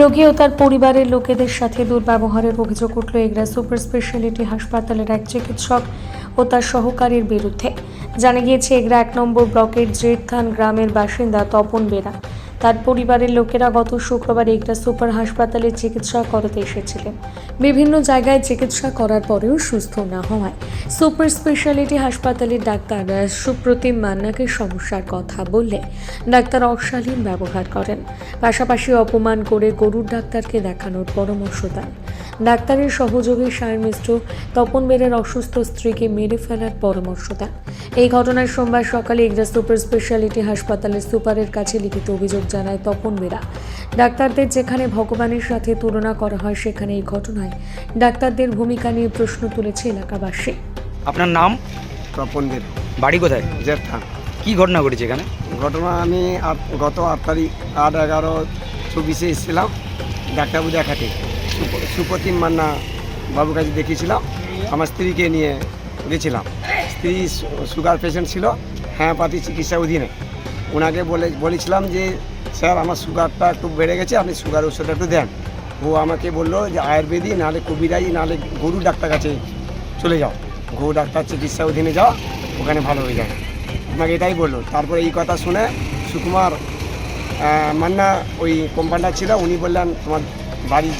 রোগী ও তার পরিবারের লোকেদের সাথে দুর্ব্যবহারের অভিযোগ উঠল এগরা সুপার স্পেশালিটি হাসপাতালের এক চিকিৎসক ও তার সহকারীর বিরুদ্ধে। জানা গিয়েছে, এগরা 1 নম্বর ব্লকের জেঠথান গ্রামের বাসিন্দা তপন বেরা তার পরিবারের লোকেরা গত শুক্রবার এগরা সুপার হাসপাতালে চিকিৎসা করাতে এসেছিলেন। বিভিন্ন জায়গায় চিকিৎসা করার পরেও সুস্থ না হওয়ায় সুপার স্পেশালিটি হাসপাতালের ডাক্তার সুপ্রতিম মান্নাকে সমস্যার কথা বললে ডাক্তার অশালীন ব্যবহার করেন, পাশাপাশি অপমান করে গরুর ডাক্তারকে দেখানোর পরামর্শ দেন। ডাক্তারের সহযোগী সার মিশ্র তপন বেরার অসুস্থ স্ত্রীকে মেরে ফেলার পরামর্শ দেন। এই ঘটনায় সোমবার সকালে এগরা সুপার স্পেশালিটি হাসপাতালের সুপারের কাছে লিখিত অভিযোগ জানায় তপন বেরা। ডাক্তারদের যেখানে ভগবানের সাথে তুলনা করা হয়, সেখানে এই ঘটনায় ডাক্তারদের ভূমিকা নিয়ে প্রশ্ন তুলেছে এলাকাবাসী। আপনার নাম? তপন বেরা, বাড়ি কোথায়? জেঠথান। কি ঘটনা ঘটেছে এখানে? ঘটনা আমি গত 8 তারিখ 8/11/24 এসেছিলাম ডাক্তারবাবু দেখাতে। সুপ্রতিম মান্না বাবুর কাছে দেখিয়েছিলাম, আমার স্ত্রীকে নিয়ে গেছিলাম। স্ত্রী সুগার পেশেন্ট ছিল, হোমিওপ্যাথি চিকিৎসা অধীনে। ওনাকে বলেছিলাম যে স্যার আমার সুগারটা একটু বেড়ে গেছে, আপনি সুগার ওষুধটা একটু দেন। ও আমাকে বললো যে আয়ুর্বেদিক নাহলে কবিরাজি নাহলে গরুর ডাক্তার কাছে চলে যাও, গরু ডাক্তার চিকিৎসা অধীনে যাও, ওখানে ভালো হয়ে যায়। আমাকে এটাই বললো। তারপরে এই কথা শুনে সুকুমার মান্না ওই কোম্পানিটা ছিল, উনি বললেন তোমার বাড়ির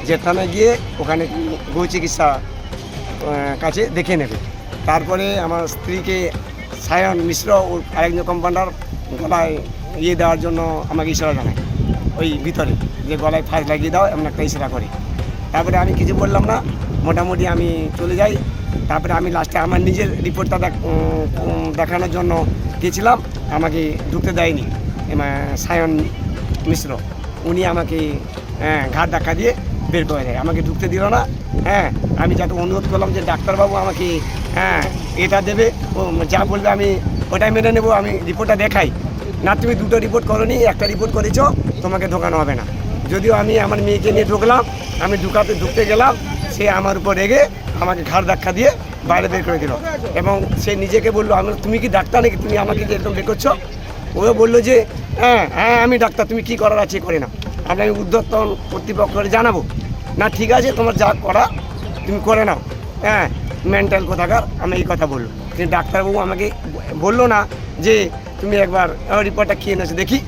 জেঠথানে গিয়ে ওখানে গরু চিকিৎসা কাছে দেখে নেবে। তারপরে আমার স্ত্রীকে সায়ন মিশ্র ওর আরেকজন কোম্পান্ডার গলায় দেওয়ার জন্য আমাকে ইশারা জানায়, ওই ভিতরে যে গলায় ফাঁস লাগিয়ে দাও এমন একটা ইশারা করে। তারপরে আমি কিছু বললাম না, মোটামুটি আমি চলে যাই। তারপরে আমি লাস্টে আমার নিজের রিপোর্টটা দেখানোর জন্য গেছিলাম, আমাকে ঢুকতে দেয়নি সায়ন মিশ্র। উনি আমাকে ঘাট ধাক্কা দিয়ে বের করে দেয়, আমাকে ঢুকতে দিল না। আমি যাতে অনুরোধ করলাম যে ডাক্তারবাবু আমাকে এটা দেবে, ও যা বলবে আমি ওটাই মেনে নেবো, আমি রিপোর্টটা দেখাই। না তুমি 2টো রিপোর্ট করোনি, একটা রিপোর্ট করেছো, তোমাকে ঢোকানো হবে না। যদিও আমি আমার মেয়েকে নিয়ে ঢুকলাম, আমি ঢুকতে গেলাম, সে আমার উপর রেগে আমাকে ঘাড় ধাক্কা দিয়ে বাইরে বের করে দিল। এবং সে নিজেকে বললো তুমি কি ডাক্তার নাকি, তুমি আমাকে যে এরকম বের করছো? ও বললো যে হ্যাঁ আমি ডাক্তার, তুমি কি করার আছে করে না, আমি ঊর্ধ্বতন কর্তৃপক্ষকে জানাবো। না ঠিক আছে, তোমার যা করা তুমি করে নাও। মেন্টাল কোথাকার, আমি এই কথা বললো। কিন্তু ডাক্তারবাবু আমাকে বললো না যে তুমি একবার রিপোর্টটা খেয়ে নেছো দেখি।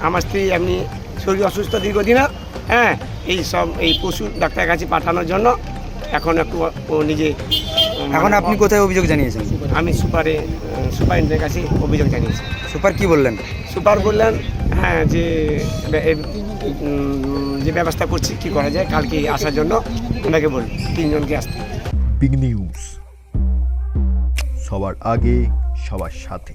আমার স্ত্রী এমনি শরীর অসুস্থ দীর্ঘদিনের, এই পশু ডাক্তারের কাছে পাঠানোর জন্য এখন একটু ও নিজে। এখন আপনি কোথায় অভিযোগ জানিয়েছেন? আমি সুপারিনটেন্ডেন্টের কাছে অভিযোগ জানিয়েছি। সুপার কি বললেন? সুপার বললেন যে যে ব্যবস্থা করছি কি করা যায়, কালকে আসার জন্য ওনাকে বলল 3 জনকে আসতে। বিগ নিউজ, সবার আগে সবার সাথে।